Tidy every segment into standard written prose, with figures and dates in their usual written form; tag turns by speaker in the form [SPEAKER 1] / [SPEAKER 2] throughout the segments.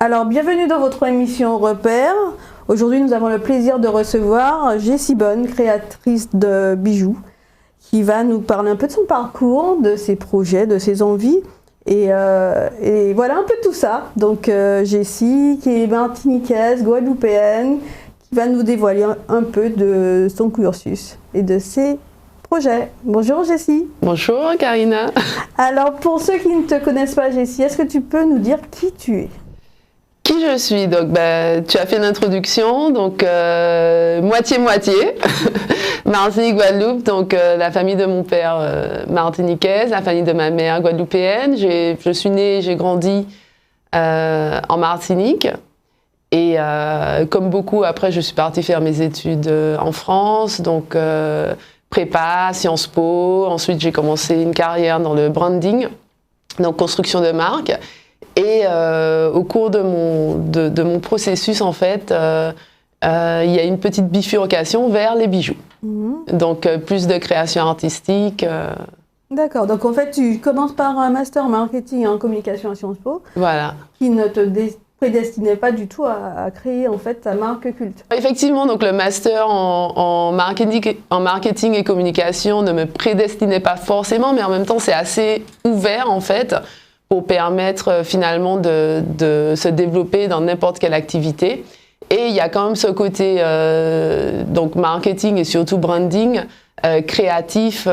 [SPEAKER 1] Alors, bienvenue dans votre émission Repère. Aujourd'hui, nous avons le plaisir de recevoir Jessie Bonne, créatrice de bijoux, qui va nous parler un peu de son parcours, de ses projets, de ses envies. Et voilà un peu tout ça. Donc, Jessie, qui est martiniquaise, guadeloupéenne, qui va nous dévoiler un peu de son cursus et de ses projets. Bonjour Jessie.
[SPEAKER 2] Bonjour Karina.
[SPEAKER 1] Alors, pour ceux qui ne te connaissent pas, Jessie, est-ce que tu peux nous dire qui tu es?
[SPEAKER 2] Qui je suis? Donc, tu as fait une introduction, donc moitié-moitié. Martinique-Guadeloupe, donc la famille de mon père martiniquaise, la famille de ma mère guadeloupéenne. Je suis née, j'ai grandi en Martinique. Et comme beaucoup, après, je suis partie faire mes études en France, donc prépa, Sciences Po. Ensuite, j'ai commencé une carrière dans le branding, donc construction de marque. Et au cours de mon processus, en fait, il y a une petite bifurcation vers les bijoux. Donc, plus de création artistique.
[SPEAKER 1] D'accord. Donc, en fait, tu commences par un master marketing en communication à Sciences Po.
[SPEAKER 2] Voilà.
[SPEAKER 1] Qui ne te prédestinait pas du tout à créer, en fait, ta marque culte.
[SPEAKER 2] Effectivement, donc le master en marketing et communication ne me prédestinait pas forcément, mais en même temps, c'est assez ouvert, en fait, pour permettre finalement de se développer dans n'importe quelle activité. Et il y a quand même ce côté donc marketing et surtout branding créatif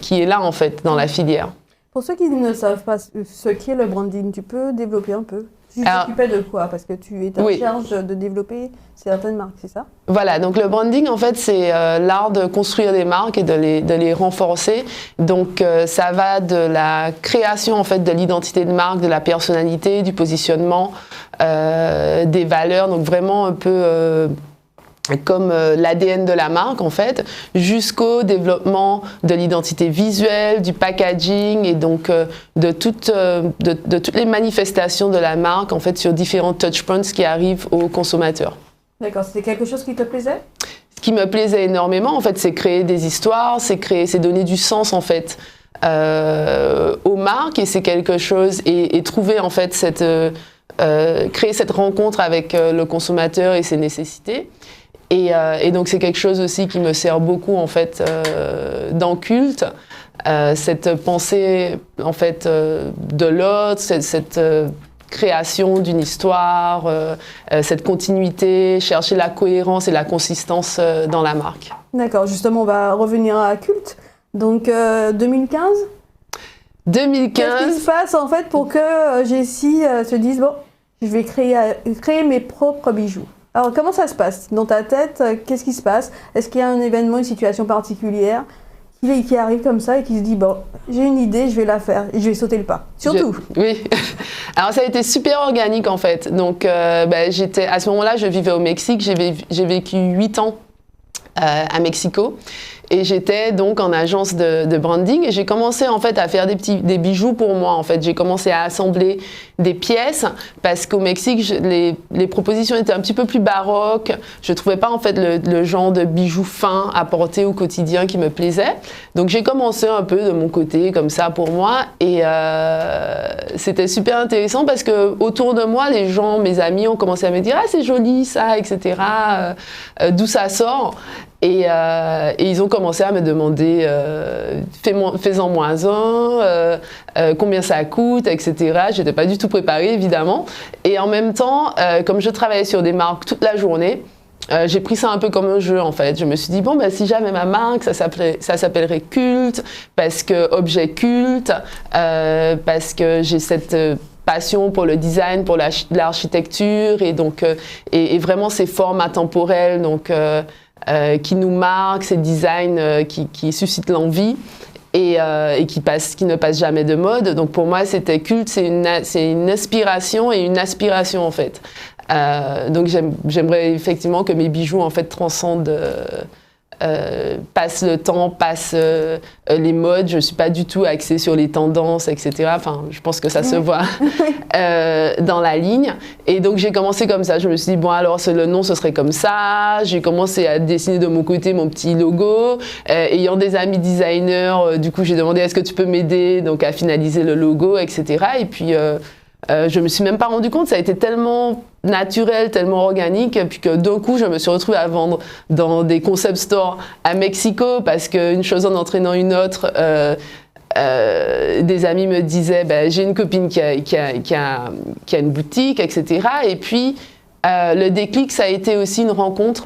[SPEAKER 2] qui est là en fait dans la filière.
[SPEAKER 1] Pour ceux qui ne savent pas ce qu'est le branding, tu peux développer un peu? Tu t'occupais de quoi? Parce que tu es en charge de développer certaines marques, c'est ça? Voilà,
[SPEAKER 2] donc le branding, en fait, c'est l'art de construire des marques et de les renforcer. Donc, ça va de la création, en fait, de l'identité de marque, de la personnalité, du positionnement, des valeurs. Donc, vraiment un peu comme l'ADN de la marque, en fait, jusqu'au développement de l'identité visuelle, du packaging et donc de toutes les manifestations de la marque, en fait, sur différents touchpoints qui arrivent aux consommateurs.
[SPEAKER 1] D'accord, c'était quelque chose qui te plaisait?
[SPEAKER 2] Ce qui me plaisait énormément, en fait, c'est créer des histoires, c'est donner du sens, en fait, aux marques, et c'est quelque chose, et trouver, en fait, créer cette rencontre avec le consommateur et ses nécessités. Et donc, c'est quelque chose aussi qui me sert beaucoup, en fait, dans Culte, cette pensée, en fait, de l'autre, cette création d'une histoire, cette continuité, chercher la cohérence et la consistance dans la marque.
[SPEAKER 1] D'accord, justement, on va revenir à Culte. Donc, 2015 Qu'est-ce qui se passe, en fait, pour que Jessie se dise, bon, je vais créer mes propres bijoux? Alors, comment ça se passe dans ta tête? Qu'est-ce qui se passe? Est-ce qu'il y a un événement, une situation particulière qui arrive comme ça et qui se dit, bon, j'ai une idée, je vais la faire et je vais sauter le pas? Surtout.
[SPEAKER 2] Oui. Alors, ça a été super organique, en fait. Donc, à ce moment-là, je vivais au Mexique. J'ai vécu 8 ans à Mexico. Et j'étais donc en agence de branding et j'ai commencé en fait à faire des bijoux pour moi. En fait, j'ai commencé à assembler des pièces parce qu'au Mexique, les propositions étaient un petit peu plus baroques. Je trouvais pas en fait le genre de bijoux fins à porter au quotidien qui me plaisait. Donc j'ai commencé un peu de mon côté comme ça pour moi et c'était super intéressant parce que autour de moi, les gens, mes amis ont commencé à me dire ah c'est joli ça, etc. D'où ça sort. Et ils ont commencé à me demander fais-en moins un, combien ça coûte, etc. J'étais pas du tout préparée, évidemment. Et en même temps, comme je travaillais sur des marques toute la journée, j'ai pris ça un peu comme un jeu, en fait. Je me suis dit, bon, si jamais ma marque, ça s'appellerait Culte, parce que objet culte, parce que j'ai cette passion pour le design, pour l'architecture, et donc et vraiment ces formes atemporelles, donc qui nous marquent, ces designs qui suscitent l'envie et qui ne passent jamais de mode. Donc pour moi, c'était Culte, c'est une inspiration et une aspiration en fait. Donc j'aimerais effectivement que mes bijoux en fait transcendent passe le temps, passe les modes. Je ne suis pas du tout axée sur les tendances, etc. Enfin, je pense que ça se voit dans la ligne. Et donc, j'ai commencé comme ça. Je me suis dit, bon, alors, le nom, ce serait comme ça. J'ai commencé à dessiner de mon côté mon petit logo. Ayant des amis designers, du coup, j'ai demandé, est-ce que tu peux m'aider donc, à finaliser le logo, etc. Et puis, Je me suis même pas rendu compte, ça a été tellement naturel, tellement organique, puis que d'un coup, je me suis retrouvée à vendre dans des concept stores à Mexico, parce qu'une chose en entraînant une autre, des amis me disaient, j'ai une copine qui a une boutique, etc. Et puis, le déclic, ça a été aussi une rencontre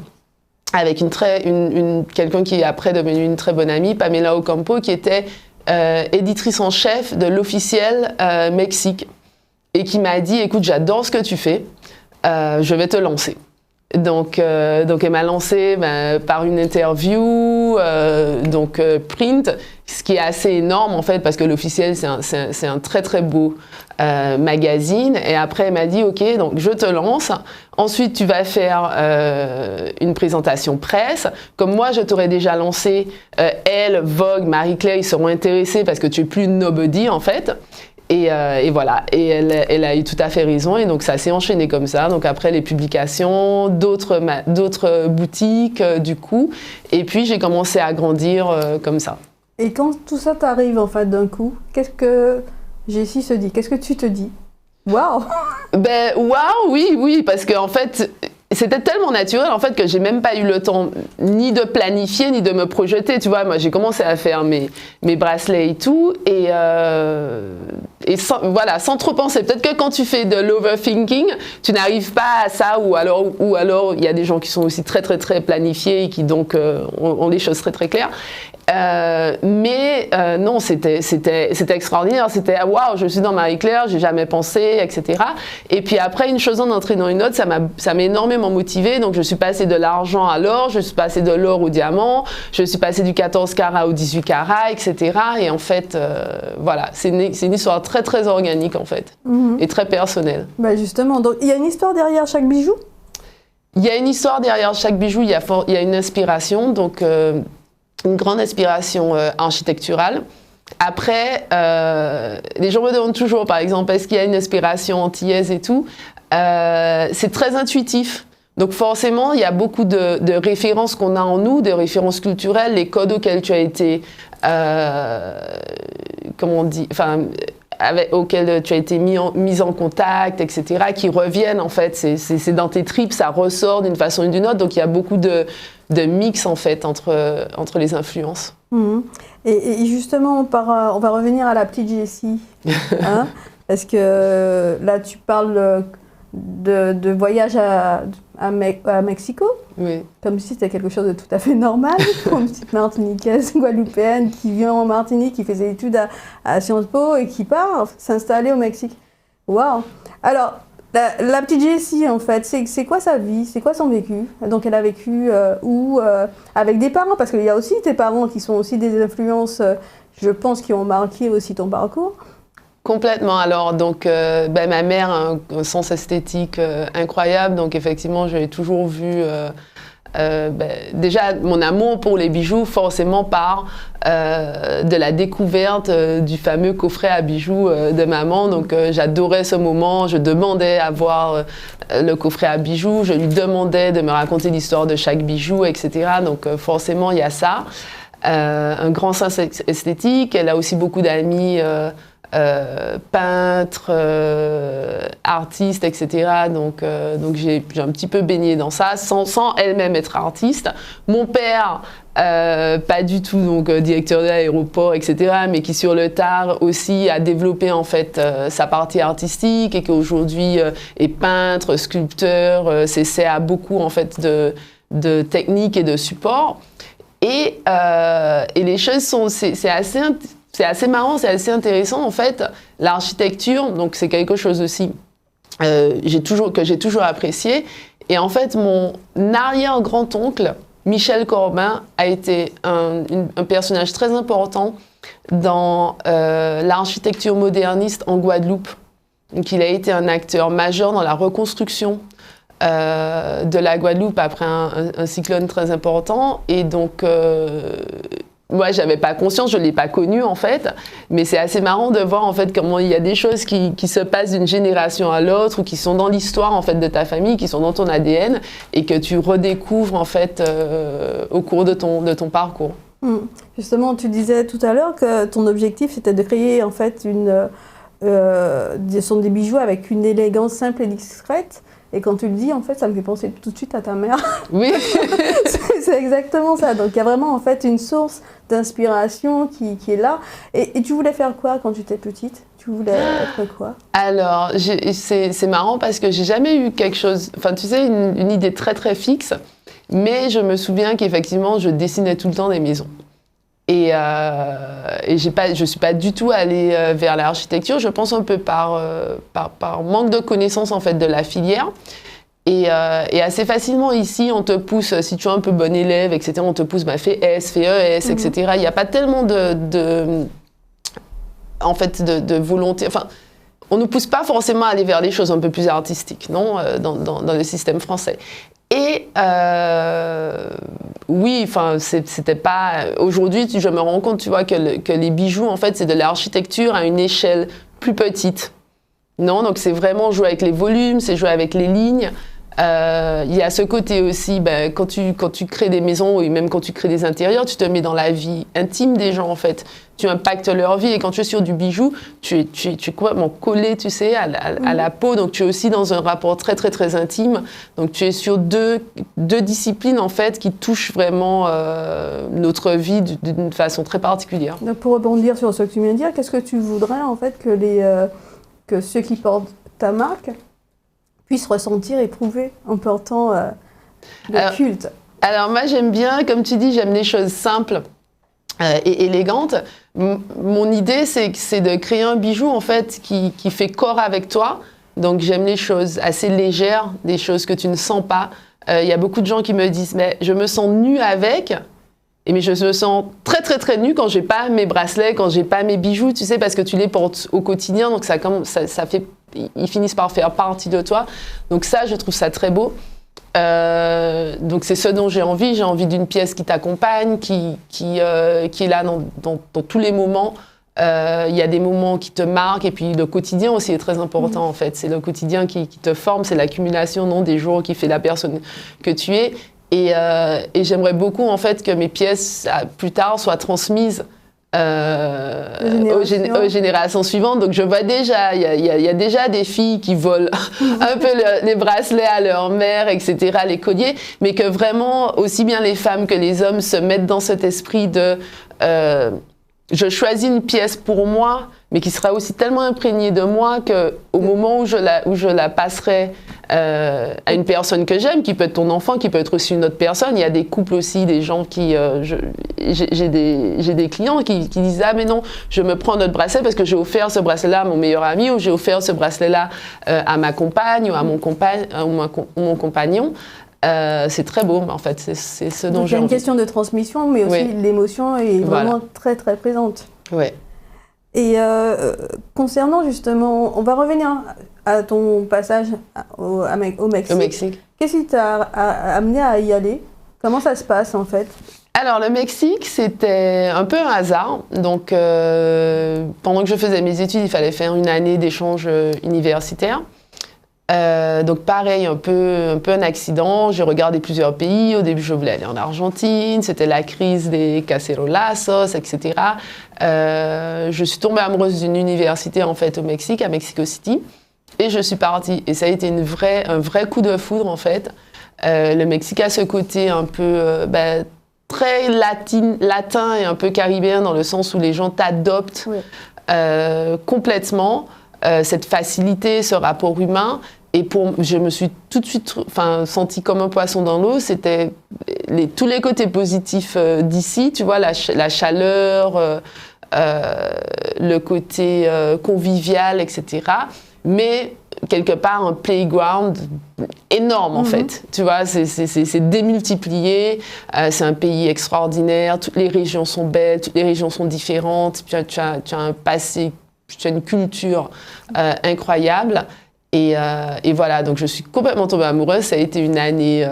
[SPEAKER 2] avec quelqu'un qui est après devenu une très bonne amie, Pamela Ocampo, qui était éditrice en chef de l'Officiel Mexique, et qui m'a dit, écoute, j'adore ce que tu fais, je vais te lancer. Donc elle m'a lancé par une interview, print, ce qui est assez énorme en fait, parce que l'Officiel, c'est un très très beau magazine. Et après, elle m'a dit, ok, donc je te lance. Ensuite, tu vas faire une présentation presse. Comme moi, je t'aurais déjà lancé, elle, Vogue, Marie-Claire, ils seront intéressés parce que tu es plus nobody en fait. Et voilà, et elle a eu tout à fait raison, et donc ça s'est enchaîné comme ça. Donc après les publications, d'autres boutiques du coup, et puis j'ai commencé à grandir comme ça.
[SPEAKER 1] Et quand tout ça t'arrive en fait d'un coup, qu'est-ce que Jessie se dit? Qu'est-ce que tu te dis? Waouh!
[SPEAKER 2] Waouh, oui, parce qu'en fait, c'était tellement naturel en fait que j'ai même pas eu le temps ni de planifier ni de me projeter, tu vois. Moi j'ai commencé à faire mes bracelets et tout, et sans trop penser. Peut-être que quand tu fais de l'overthinking, tu n'arrives pas à ça, ou alors il y a des gens qui sont aussi très très très planifiés et qui donc ont les choses très très claires. Non, c'était extraordinaire. C'était waouh, je suis dans Marie-Claire, j'ai jamais pensé, etc. Et puis après, une chose en entraînant une autre, ça m'a énormément motivée. Donc je suis passée de l'argent à l'or, je suis passée de l'or au diamant, je suis passée du 14 carats au 18 carats, etc. Et en fait, voilà, c'est une histoire très très organique en fait, et très personnelle.
[SPEAKER 1] Justement, donc il y a une histoire derrière chaque bijou?
[SPEAKER 2] Il y a une histoire derrière chaque bijou. Il y a une inspiration, donc. Une grande inspiration architecturale. Après, les gens me demandent toujours, par exemple, est-ce qu'il y a une inspiration antillaise et tout. C'est très intuitif. Donc forcément, il y a beaucoup de références qu'on a en nous, de références culturelles, les codes auxquels tu as été, auxquels tu as été mis en contact, etc., qui reviennent en fait. C'est dans tes tripes, ça ressort d'une façon ou d'une autre. Donc il y a beaucoup de mix en fait entre les influences.
[SPEAKER 1] Et justement, on va revenir à la petite Jessie, hein, parce que là tu parles de voyage à Mexico,
[SPEAKER 2] oui.
[SPEAKER 1] Comme si c'était quelque chose de tout à fait normal pour une petite Martiniquaise guadeloupéenne qui vient en Martinique, qui fait ses études à Sciences Po et qui part s'installer au Mexique. Waouh! Alors, la petite Jessie, en fait, c'est quoi sa vie? C'est quoi son vécu? Donc, elle a vécu avec des parents, parce qu'il y a aussi tes parents qui sont aussi des influences, je pense, qui ont marqué aussi ton parcours.
[SPEAKER 2] Complètement. Alors, donc, ma mère a un sens esthétique incroyable. Donc, effectivement, j'ai toujours vu... déjà, mon amour pour les bijoux, forcément, part de la découverte du fameux coffret à bijoux de maman. Donc, j'adorais ce moment. Je demandais à voir le coffret à bijoux. Je lui demandais de me raconter l'histoire de chaque bijou, etc. Donc, forcément, il y a ça. Un grand sens esthétique. Elle a aussi beaucoup d'amis... peintres, artistes, etc. Donc j'ai un petit peu baigné dans ça, sans elle-même être artiste. Mon père, pas du tout, donc directeur de l'aéroport, etc., mais qui sur le tard aussi a développé en fait sa partie artistique, et qui aujourd'hui est peintre, sculpteur, s'essaie à beaucoup en fait de techniques et de supports. Et les choses c'est assez marrant, c'est assez intéressant en fait. L'architecture, donc c'est quelque chose aussi que j'ai toujours apprécié. Et en fait, mon arrière-grand-oncle, Michel Corbin, a été un personnage très important dans l'architecture moderniste en Guadeloupe. Donc il a été un acteur majeur dans la reconstruction de la Guadeloupe après un cyclone très important. Et donc... moi, j'avais pas conscience, je l'ai pas connu en fait, mais c'est assez marrant de voir en fait comment il y a des choses qui se passent d'une génération à l'autre, ou qui sont dans l'histoire en fait de ta famille, qui sont dans ton ADN, et que tu redécouvres en fait au cours de ton parcours.
[SPEAKER 1] Justement, tu disais tout à l'heure que ton objectif c'était de créer en fait sont des bijoux avec une élégance simple et discrète. Et quand tu le dis, en fait, ça me fait penser tout de suite à ta mère.
[SPEAKER 2] Oui.
[SPEAKER 1] C'est exactement ça. Donc, il y a vraiment, en fait, une source d'inspiration qui est là. Et tu voulais faire quoi quand tu étais petite? Tu voulais être quoi?
[SPEAKER 2] Alors, c'est marrant parce que j'ai jamais eu quelque chose, enfin, tu sais, une idée très, très fixe. Mais je me souviens qu'effectivement, je dessinais tout le temps des maisons. Et je suis pas du tout allée vers l'architecture. Je pense un peu par manque de connaissance en fait de la filière. Et assez facilement ici, on te pousse, si tu es un peu bon élève, etc., on te pousse, fais S, fais ES, etc. Il n'y a pas tellement de volonté. Enfin, on ne nous pousse pas forcément à aller vers les choses un peu plus artistiques, non, dans le système français. Et oui, enfin, c'était pas. Aujourd'hui, je me rends compte, tu vois, que les bijoux, en fait, c'est de l'architecture à une échelle plus petite. Non, donc c'est vraiment jouer avec les volumes, c'est jouer avec les lignes. Il y a ce côté aussi, quand tu crées des maisons et même quand tu crées des intérieurs, tu te mets dans la vie intime des gens, en fait. Tu impactes leur vie et quand tu es sur du bijou, tu es complètement collé, tu sais, à la peau. Donc tu es aussi dans un rapport très, très, très intime. Donc tu es sur deux disciplines, en fait, qui touchent vraiment notre vie d'une façon très particulière.
[SPEAKER 1] Donc pour rebondir sur ce que tu viens de dire, qu'est-ce que tu voudrais, en fait, que ceux qui portent ta marque puissent ressentir, éprouver en portant le culte?
[SPEAKER 2] Alors moi, j'aime bien, comme tu dis, j'aime les choses simples et élégantes. Mon idée, c'est de créer un bijou, en fait, qui fait corps avec toi. Donc j'aime les choses assez légères, des choses que tu ne sens pas. Il y a beaucoup de gens qui me disent, mais je me sens nue avec. Mais je me sens très, très, très nue quand j'ai pas mes bracelets, quand j'ai pas mes bijoux, tu sais, parce que tu les portes au quotidien. Donc ça fait, ils finissent par faire partie de toi. Donc ça, je trouve ça très beau. Donc c'est ce dont j'ai envie. J'ai envie d'une pièce qui t'accompagne, qui est là dans tous les moments. Il y a des moments qui te marquent et puis le quotidien aussi est très important en fait. C'est le quotidien qui te forme, c'est l'accumulation des jours qui fait la personne que tu es. Et j'aimerais beaucoup en fait que mes pièces plus tard soient transmises aux générations suivantes. Donc je vois déjà, il y a déjà des filles qui volent un peu les bracelets à leur mère, etc., les colliers, mais que vraiment aussi bien les femmes que les hommes se mettent dans cet esprit de je choisis une pièce pour moi, mais qui sera aussi tellement imprégnée de moi qu'au moment où je la passerai à une personne que j'aime, qui peut être ton enfant, qui peut être aussi une autre personne. Il y a des couples aussi, des gens qui... j'ai des clients qui disent « Ah mais non, je me prends notre bracelet parce que j'ai offert ce bracelet-là à mon meilleur ami ou j'ai offert ce bracelet-là à ma compagne ou à mon compagnon. » C'est très beau, en fait, c'est ce dont j'ai envie.
[SPEAKER 1] C'est une question de transmission, mais aussi l'émotion est vraiment très très présente.
[SPEAKER 2] Oui.
[SPEAKER 1] Et concernant justement, on va revenir à ton passage au Mexique. Qu'est-ce qui t'a amené à y aller? Comment ça se passe en fait?
[SPEAKER 2] Alors le Mexique, c'était un peu un hasard. Donc pendant que je faisais mes études, il fallait faire une année d'échange universitaire. Donc pareil, un peu un accident. J'ai regardé plusieurs pays. Au début, je voulais aller en Argentine. C'était la crise des cacerolazos, etc. Je suis tombée amoureuse d'une université en fait au Mexique, à Mexico City, et je suis partie. Et ça a été un vrai coup de foudre en fait. Le Mexique a ce côté un peu très latin et un peu caribéen dans le sens où les gens t'adoptent complètement. Cette facilité, ce rapport humain. Et je me suis tout de suite sentie comme un poisson dans l'eau. C'était tous les côtés positifs d'ici, tu vois, la chaleur, le côté convivial, etc. Mais quelque part, un playground énorme, en fait. Tu vois, c'est démultiplié. C'est un pays extraordinaire. Toutes les régions sont belles, toutes les régions sont différentes. Tu as un passé, tu as une culture incroyable. Et voilà, donc je suis complètement tombée amoureuse. Ça a été une année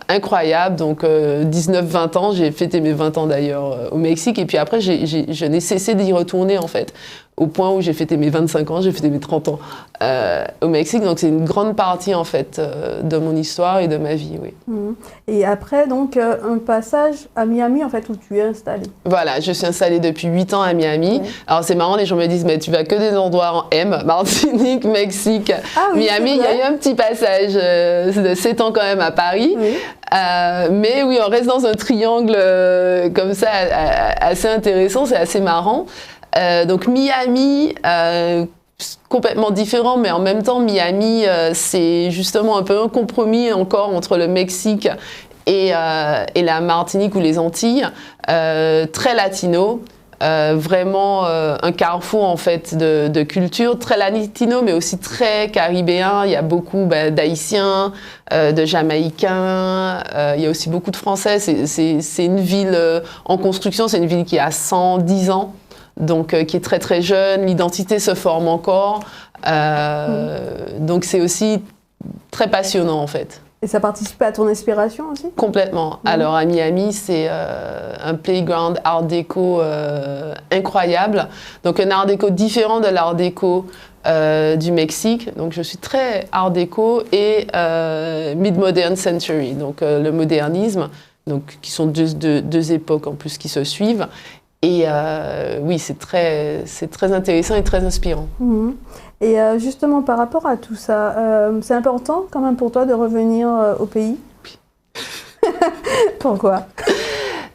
[SPEAKER 2] incroyable. Donc 19-20 ans, j'ai fêté mes 20 ans d'ailleurs au Mexique. Et puis après, je n'ai cessé d'y retourner en fait au point où j'ai fêté mes 25 ans, j'ai fêté mes 30 ans au Mexique. Donc c'est une grande partie en fait de mon histoire et de ma vie, oui.
[SPEAKER 1] Et après donc un passage à Miami en fait où tu es installée.
[SPEAKER 2] Voilà, je suis installée depuis 8 ans à Miami. Alors c'est marrant, les gens me disent mais tu vas que des endroits en M, Martinique, Mexique, Miami. Il y a eu un petit passage de 7 ans quand même à Paris. Oui. Mais oui, on reste dans un triangle comme ça assez intéressant, c'est assez marrant. Donc Miami, complètement différent, mais en même temps Miami, c'est justement un peu un compromis encore entre le Mexique et la Martinique ou les Antilles, très latino. Vraiment un carrefour en fait de culture, très latino mais aussi très caribéen. Il y a beaucoup d'Haïtiens, de Jamaïcains, il y a aussi beaucoup de Français. C'est une ville en construction, c'est une ville qui a 110 ans, donc qui est très très jeune. L'identité se forme encore, donc c'est aussi très passionnant en fait.
[SPEAKER 1] Et ça participe à ton inspiration aussi? Complètement.
[SPEAKER 2] Alors à Miami, c'est un playground art déco incroyable. Donc un art déco différent de l'art déco du Mexique. Donc je suis très art déco et mid-modern century, donc le modernisme, donc qui sont deux époques en plus qui se suivent. Et oui, c'est très intéressant et très inspirant.
[SPEAKER 1] Et justement, par rapport à tout ça, c'est important quand même pour toi de revenir au pays? Pourquoi?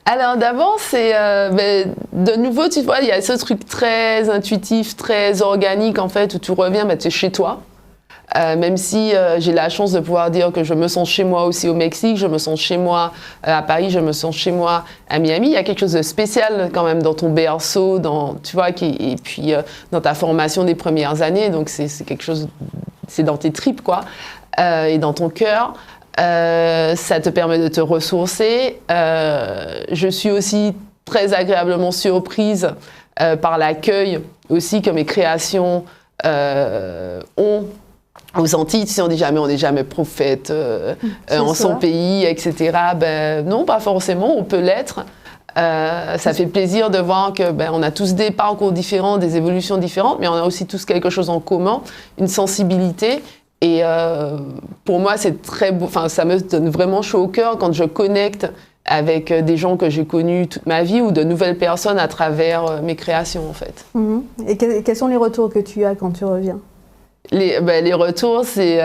[SPEAKER 2] Alors d'abord, c'est de nouveau, tu vois, il y a ce truc très intuitif, très organique en fait, où tu reviens, tu es chez toi. Même si j'ai la chance de pouvoir dire que je me sens chez moi aussi au Mexique, je me sens chez moi à Paris, je me sens chez moi à Miami. Il y a quelque chose de spécial quand même dans ton berceau, tu vois, et puis dans ta formation des premières années. Donc c'est quelque chose, c'est dans tes tripes quoi, et dans ton cœur. Ça te permet de te ressourcer. Je suis aussi très agréablement surprise par l'accueil aussi que mes créations ont. Aux Antilles, tu sais, on n'est jamais prophète en son pays, etc. Non, pas forcément, on peut l'être. Ça fait plaisir de voir que on a tous des parcours différents, des évolutions différentes, mais on a aussi tous quelque chose en commun, une sensibilité. Et pour moi, c'est très beau. Enfin, ça me donne vraiment chaud au cœur quand je connecte avec des gens que j'ai connus toute ma vie ou de nouvelles personnes à travers mes créations, en fait.
[SPEAKER 1] Et quels sont les retours que tu as quand tu reviens?
[SPEAKER 2] Les retours, c'est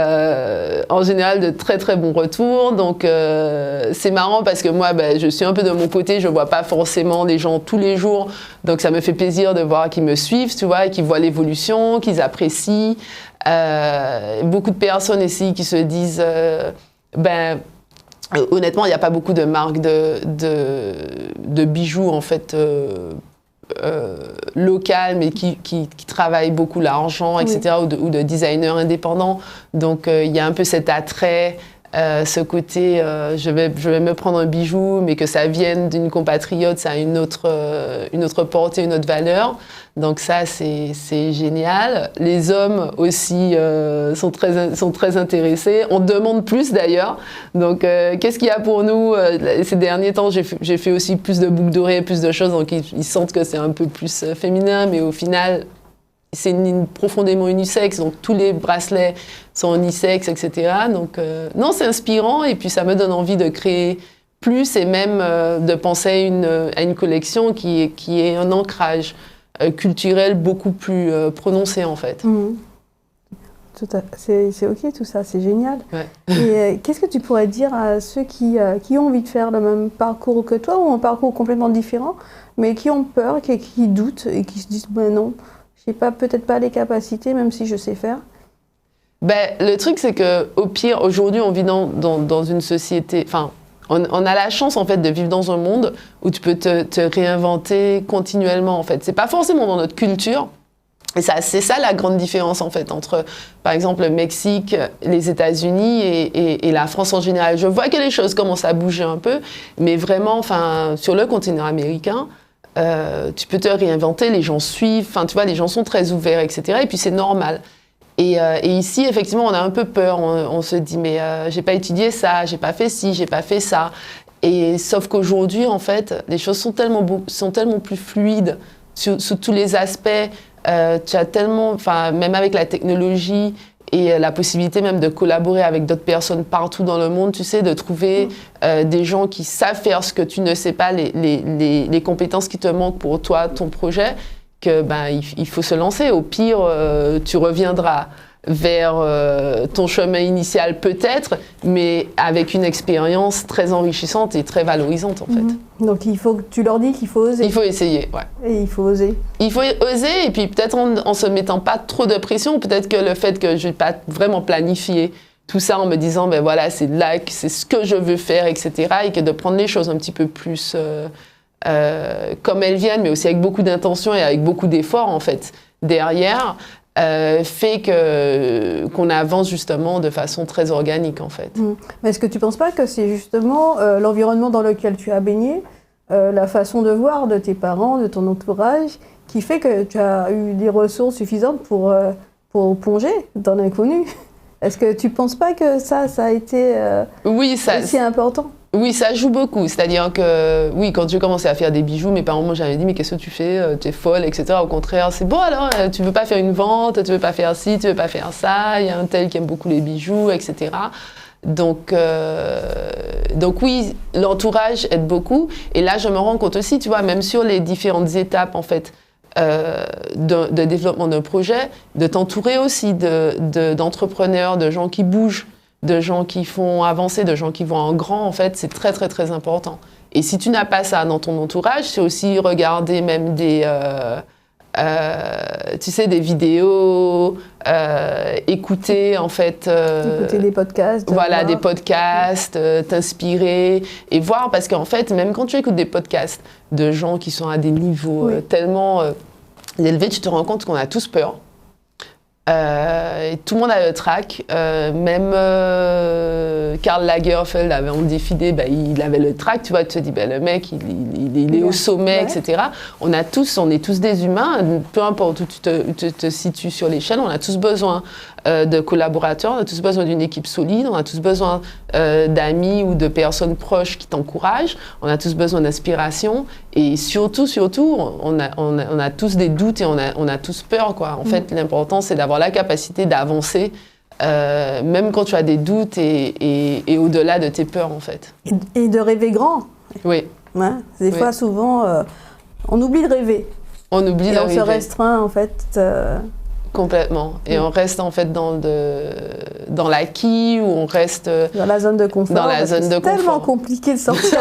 [SPEAKER 2] en général de très très bons retours. Donc c'est marrant parce que moi, je suis un peu de mon côté, je vois pas forcément les gens tous les jours. Donc ça me fait plaisir de voir qu'ils me suivent, tu vois, et qu'ils voient l'évolution, qu'ils apprécient. Beaucoup de personnes ici qui se disent, honnêtement, il n'y a pas beaucoup de marques de bijoux en fait. Local mais qui travaillent beaucoup l'argent, etc. ou de designers indépendants. Donc il y a un peu cet attrait, ce côté je vais me prendre un bijou mais que ça vienne d'une compatriote, ça a une autre portée, une autre valeur. Donc ça c'est génial. Les hommes aussi sont très intéressés. On demande plus d'ailleurs. Donc qu'est-ce qu'il y a pour nous ces derniers temps, j'ai fait aussi plus de boucles d'oreilles, plus de choses, donc ils sentent que c'est un peu plus féminin, mais au final c'est profondément unisexe, donc tous les bracelets sont unisexes, etc. Donc non, c'est inspirant et puis ça me donne envie de créer plus et même de penser à une collection qui est un ancrage culturel beaucoup plus prononcé en fait.
[SPEAKER 1] C'est ok tout ça, c'est génial.
[SPEAKER 2] Ouais.
[SPEAKER 1] Et qu'est-ce que tu pourrais dire à ceux qui ont envie de faire le même parcours que toi ou un parcours complètement différent, mais qui ont peur, qui doutent et qui se disent non, je n'ai peut-être pas les capacités même si je sais faire?
[SPEAKER 2] Le truc c'est que au pire, aujourd'hui on vit dans une société, enfin on a la chance en fait de vivre dans un monde où tu peux te réinventer continuellement en fait. C'est pas forcément dans notre culture. Et c'est ça la grande différence en fait entre, par exemple, le Mexique, les États-Unis et la France en général. Je vois que les choses commencent à bouger un peu, mais vraiment, enfin, sur le continent américain, tu peux te réinventer, les gens suivent, enfin, tu vois, les gens sont très ouverts, etc. Et puis c'est normal. Et ici, effectivement, on a un peu peur. On se dit, mais j'ai pas étudié ça, j'ai pas fait ci, j'ai pas fait ça. Et sauf qu'aujourd'hui, en fait, les choses sont tellement plus fluides sous tous les aspects. Tu as tellement, même avec la technologie et la possibilité même de collaborer avec d'autres personnes partout dans le monde, tu sais, de trouver des gens qui savent faire ce que tu ne sais pas, les compétences qui te manquent pour toi, ton projet, que il faut se lancer. Au pire, tu reviendras vers ton chemin initial peut-être, mais avec une expérience très enrichissante et très valorisante en fait.
[SPEAKER 1] Donc il faut que tu leur dis qu'il faut oser.
[SPEAKER 2] Il faut essayer, ouais.
[SPEAKER 1] Et il faut oser.
[SPEAKER 2] Il faut oser et puis peut-être en se mettant pas trop de pression, peut-être que le fait que je vais pas vraiment planifier tout ça en me disant ben voilà c'est là, c'est ce que je veux faire, etc. Et que de prendre les choses un petit peu plus comme elles viennent, mais aussi avec beaucoup d'intention et avec beaucoup d'efforts en fait derrière. Fait qu'on avance justement de façon très organique en fait.
[SPEAKER 1] Mais est-ce que tu ne penses pas que c'est justement l'environnement dans lequel tu as baigné, la façon de voir de tes parents, de ton entourage, qui fait que tu as eu des ressources suffisantes pour plonger dans l'inconnu? Est-ce que tu ne penses pas que ça a été aussi important?
[SPEAKER 2] Oui, ça joue beaucoup. C'est-à-dire que, oui, quand j'ai commencé à faire des bijoux, mes parents m'ont jamais dit « mais qu'est-ce que tu fais? Tu es folle, etc. » Au contraire, c'est bon alors, tu veux pas faire une vente, tu veux pas faire ci, tu veux pas faire ça, il y a un tel qui aime beaucoup les bijoux, etc. Donc oui, l'entourage aide beaucoup. Et là, je me rends compte aussi, tu vois, même sur les différentes étapes, en fait, de développement d'un projet, de t'entourer aussi d'entrepreneurs, de gens qui bougent, de gens qui font avancer, de gens qui vont en grand, en fait, c'est très, très, très important. Et si tu n'as pas ça dans ton entourage, c'est aussi regarder même des vidéos, écouter, en fait...
[SPEAKER 1] écouter des podcasts.
[SPEAKER 2] Voilà, des podcasts, t'inspirer et voir, parce qu'en fait, même quand tu écoutes des podcasts de gens qui sont à des niveaux tellement élevés, tu te rends compte qu'on a tous peur. Et tout le monde a le trac, même Karl Lagerfeld avait en défilé, il avait le trac, tu vois, tu te dis, le mec, il est au sommet, etc. On est tous des humains, peu importe où tu te situes sur l'échelle, on a tous besoin de collaborateurs, on a tous besoin d'une équipe solide, on a tous besoin d'amis ou de personnes proches qui t'encouragent, on a tous besoin d'inspiration et surtout, on a tous des doutes et on a tous peur, quoi. En fait, l'important, c'est d'avoir la capacité d'avancer, même quand tu as des doutes et au-delà de tes peurs, en fait.
[SPEAKER 1] Et de rêver grand.
[SPEAKER 2] Oui.
[SPEAKER 1] Ouais, des fois, souvent, on oublie de rêver.
[SPEAKER 2] On oublie de rêver.
[SPEAKER 1] Et on se restreint, en fait...
[SPEAKER 2] Complètement. Et on reste en fait dans l'acquis ou on reste
[SPEAKER 1] dans la zone de confort. C'est tellement compliqué de sortir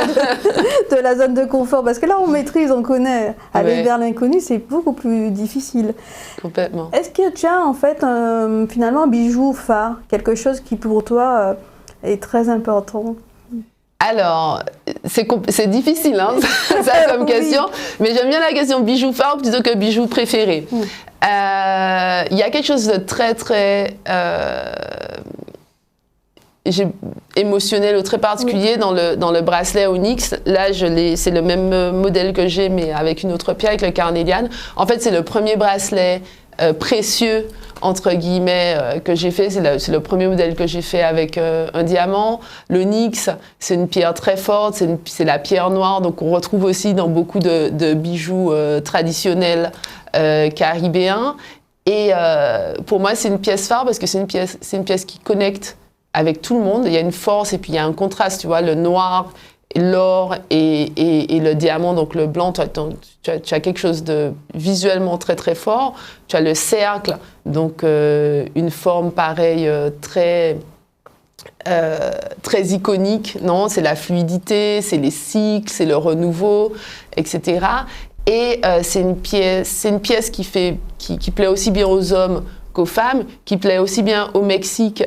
[SPEAKER 1] de la zone de confort parce que là on maîtrise, on connaît. Aller vers l'inconnu, c'est beaucoup plus difficile.
[SPEAKER 2] Complètement.
[SPEAKER 1] Est-ce que tu as en fait finalement un bijou phare, quelque chose qui pour toi est très important?
[SPEAKER 2] Alors, c'est difficile, hein, ça comme question, mais j'aime bien la question bijou phare plutôt que bijou préféré. Il y a quelque chose de très, très émotionnel ou très particulier dans le bracelet Onyx. Là, c'est le même modèle que j'ai, mais avec une autre pierre, avec le carnelian. En fait, c'est le premier bracelet précieux, entre guillemets, que j'ai fait. C'est le premier modèle que j'ai fait avec un diamant. L'onyx, c'est une pierre très forte, c'est la pierre noire, donc on retrouve aussi dans beaucoup de bijoux traditionnels caribéens. Et pour moi, c'est une pièce phare parce que c'est une pièce qui connecte avec tout le monde. Il y a une force et puis il y a un contraste, tu vois, le noir, l'or et le diamant, donc le blanc, tu as quelque chose de visuellement très très fort. Tu as le cercle, donc une forme pareille très iconique, non? C'est la fluidité, c'est les cycles, c'est le renouveau, etc. Et c'est une pièce qui plaît aussi bien aux hommes qu'aux femmes, qui plaît aussi bien au Mexique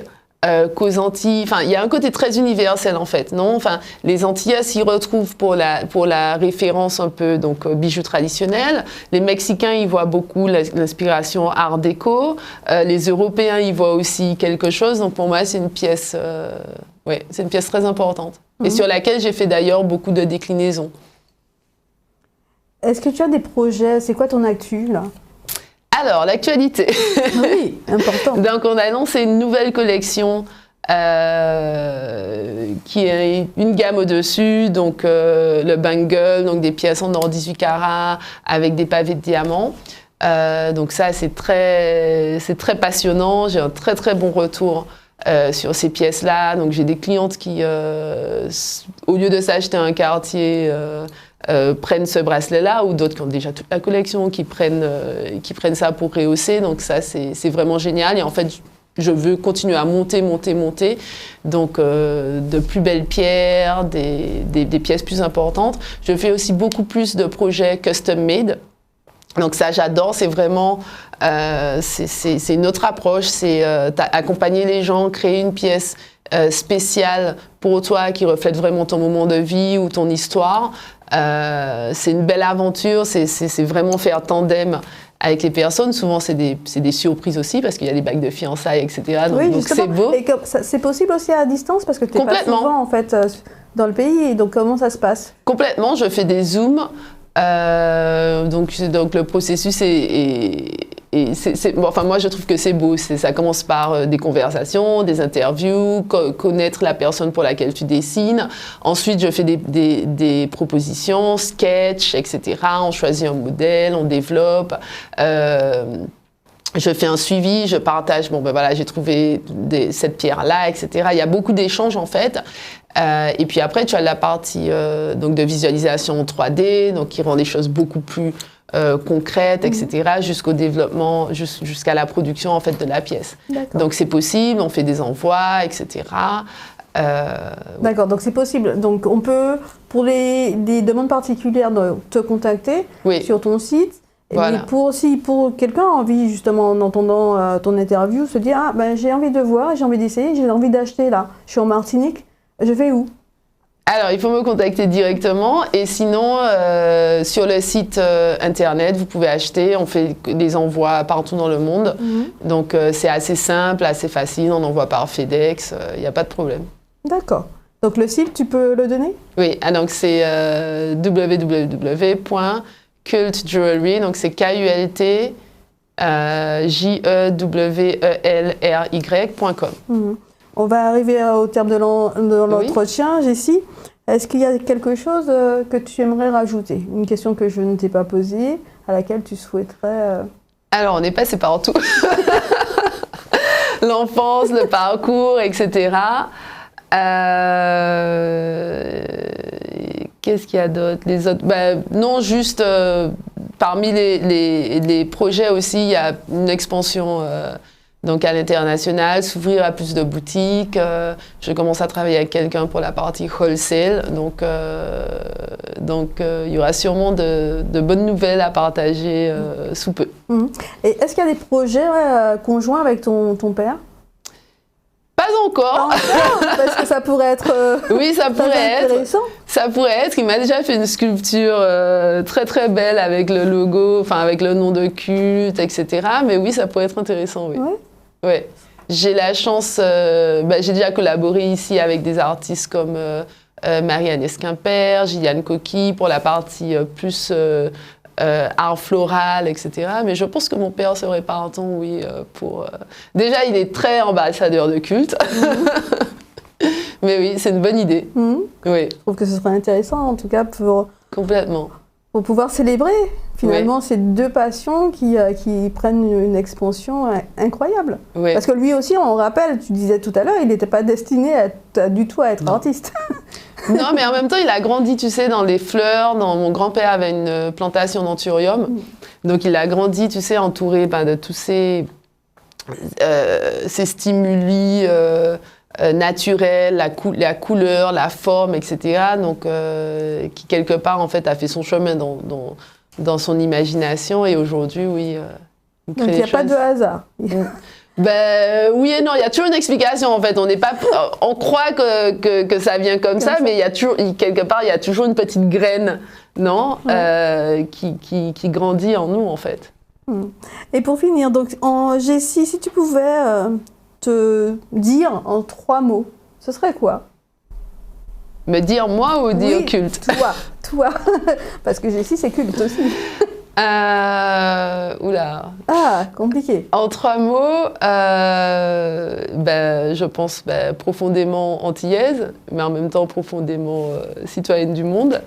[SPEAKER 2] qu'aux Antilles. Enfin, il y a un côté très universel en fait, non? Enfin, les Antillais s'y retrouvent pour la référence un peu donc bijoux traditionnels. Les Mexicains y voient beaucoup l'inspiration Art déco. Les Européens y voient aussi quelque chose. Donc pour moi, c'est une pièce très importante et sur laquelle j'ai fait d'ailleurs beaucoup de déclinaisons.
[SPEAKER 1] Est-ce que tu as des projets? C'est quoi ton actu là?
[SPEAKER 2] Alors, l'actualité.
[SPEAKER 1] Oui, important.
[SPEAKER 2] Donc, on a lancé une nouvelle collection qui est une gamme au-dessus, donc le bangle, donc des pièces en or 18 carats avec des pavés de diamants. Donc ça, c'est très passionnant. J'ai un très très bon retour sur ces pièces-là. Donc j'ai des clientes qui, au lieu de s'acheter un quartier, prennent ce bracelet-là, ou d'autres qui ont déjà toute la collection, qui prennent ça pour rehausser. Donc ça, c'est vraiment génial. Et en fait, je veux continuer à monter. Donc, de plus belles pierres, des pièces plus importantes. Je fais aussi beaucoup plus de projets custom-made. Donc ça, j'adore. C'est vraiment, c'est une autre approche. C'est accompagner les gens, créer une pièce spéciale pour toi qui reflète vraiment ton moment de vie ou ton histoire. C'est une belle aventure. C'est vraiment faire tandem avec les personnes. Souvent, c'est des surprises aussi parce qu'il y a des bagues de fiançailles, etc. Donc c'est beau.
[SPEAKER 1] Et c'est possible aussi à distance parce que tu n'es pas souvent en fait, dans le pays. Donc, comment ça se passe?
[SPEAKER 2] Complètement. Je fais des Zooms. Donc le processus bon, enfin moi je trouve que c'est beau. Ça commence par des conversations, des interviews, connaître la personne pour laquelle tu dessines. Ensuite je fais des propositions, sketch, etc. On choisit un modèle, on développe. Je fais un suivi, je partage, bon ben voilà, j'ai trouvé cette pierre-là, etc. Il y a beaucoup d'échanges en fait. Et puis après, tu as la partie donc de visualisation 3D, donc qui rend les choses beaucoup plus concrètes, etc. Jusqu'au développement, jusqu'à la production en fait de la pièce. Donc c'est possible, on fait des envois, etc.
[SPEAKER 1] D'accord, donc c'est possible. Donc on peut, pour des demandes particulières, te contacter sur ton site.
[SPEAKER 2] Voilà.
[SPEAKER 1] Et pour quelqu'un a envie, justement, en entendant ton interview, se dire « Ah, ben, j'ai envie de voir, j'ai envie d'essayer, j'ai envie d'acheter là. Je suis en Martinique, je vais où ?»
[SPEAKER 2] Alors, il faut me contacter directement. Et sinon, sur le site internet, vous pouvez acheter. On fait des envois partout dans le monde. Donc, c'est assez simple, assez facile. On envoie par FedEx. Il n'y a pas de problème.
[SPEAKER 1] D'accord. Donc, le site, tu peux le donner?
[SPEAKER 2] Oui. Donc, c'est www.Cult Jewelry, donc c'est KULTJEWELRY.com.
[SPEAKER 1] On va arriver au terme de l'entretien, Jessie. Est-ce qu'il y a quelque chose que tu aimerais rajouter? Une question que je ne t'ai pas posée, à laquelle tu souhaiterais...
[SPEAKER 2] Alors, on est passé par tout. L'enfance, le parcours, etc. Qu'est-ce qu'il y a d'autre? Les autres, non, juste parmi les projets aussi, il y a une expansion donc à l'international, s'ouvrir à plus de boutiques. Je commence à travailler avec quelqu'un pour la partie wholesale, donc il y aura sûrement de bonnes nouvelles à partager sous peu.
[SPEAKER 1] Et est-ce qu'il y a des projets conjoints avec ton père?
[SPEAKER 2] Pas encore.
[SPEAKER 1] Parce que ça pourrait être
[SPEAKER 2] oui, ça pourrait être
[SPEAKER 1] intéressant.
[SPEAKER 2] Ça pourrait être. Il m'a déjà fait une sculpture très très belle avec le logo, enfin avec le nom de culte, etc. Mais oui, ça pourrait être intéressant, oui. Ouais. J'ai la chance, j'ai déjà collaboré ici avec des artistes comme Marie-Anne Esquimper, Gilliane Coqui pour la partie plus art floral, etc. Mais je pense que mon père serait partant, oui, pour... Déjà, il est très ambassadeur de culte. Mais oui, c'est une bonne idée. Oui.
[SPEAKER 1] Je trouve que ce serait intéressant, en tout cas,
[SPEAKER 2] Complètement.
[SPEAKER 1] Pour pouvoir célébrer, finalement, ces deux passions qui prennent une expansion incroyable. Parce que lui aussi, on rappelle, tu disais tout à l'heure, il n'était pas destiné du tout à être artiste.
[SPEAKER 2] Non, mais en même temps, il a grandi, tu sais, dans les fleurs. Mon grand-père avait une plantation d'anthurium. Donc, il a grandi, tu sais, entouré de tous ces stimuli naturels, la couleur, la forme, etc. Donc, qui, quelque part, en fait, a fait son chemin dans son imagination. Et aujourd'hui, oui, il crée
[SPEAKER 1] Donc, il n'y a pas de hasard.
[SPEAKER 2] Oui et non, il y a toujours une explication en fait. On croit que ça vient comme ça, mais il y a toujours, quelque part, il y a toujours une petite graine, non, qui grandit en nous en fait.
[SPEAKER 1] Et pour finir, donc, Jessie, si tu pouvais te dire en 3 mots, ce serait quoi?
[SPEAKER 2] Me dire moi ou dire culte?
[SPEAKER 1] Toi. Parce que Jessie, c'est culte aussi.
[SPEAKER 2] Oula.
[SPEAKER 1] Ah, compliqué.
[SPEAKER 2] En 3 mots, je pense profondément antillaise, mais en même temps profondément citoyenne du monde.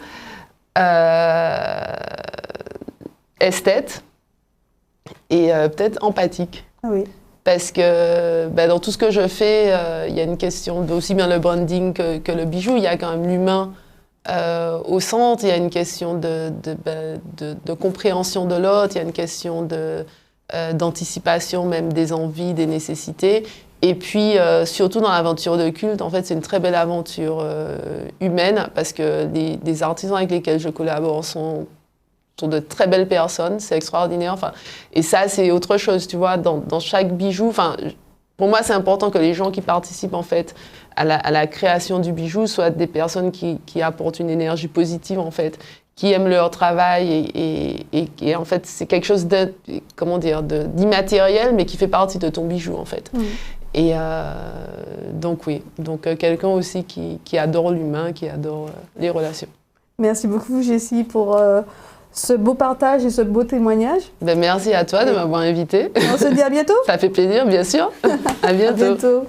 [SPEAKER 2] Esthète et peut-être empathique.
[SPEAKER 1] Ah oui.
[SPEAKER 2] Parce que dans tout ce que je fais, il y a une question aussi bien le branding que le bijou. Il y a quand même l'humain au centre. Il y a une question de compréhension de l'autre. Il y a une question d'anticipation même des envies, des nécessités. Et puis, surtout dans l'aventure de culte, en fait, c'est une très belle aventure humaine parce que les artisans avec lesquels je collabore sont de très belles personnes, c'est extraordinaire. Enfin, et ça, c'est autre chose, tu vois, dans chaque bijou. Enfin, pour moi, c'est important que les gens qui participent en fait à la création du bijou soient des personnes qui apportent une énergie positive en fait, qui aiment leur travail et en fait, c'est quelque chose d'immatériel, mais qui fait partie de ton bijou en fait. Et donc oui, quelqu'un aussi qui adore l'humain, qui adore les relations.
[SPEAKER 1] Merci beaucoup, Jessie, pour ce beau partage et ce beau témoignage.
[SPEAKER 2] Merci à toi de m'avoir invitée.
[SPEAKER 1] On se dit à bientôt.
[SPEAKER 2] Ça fait plaisir, bien sûr. À bientôt.
[SPEAKER 1] À bientôt.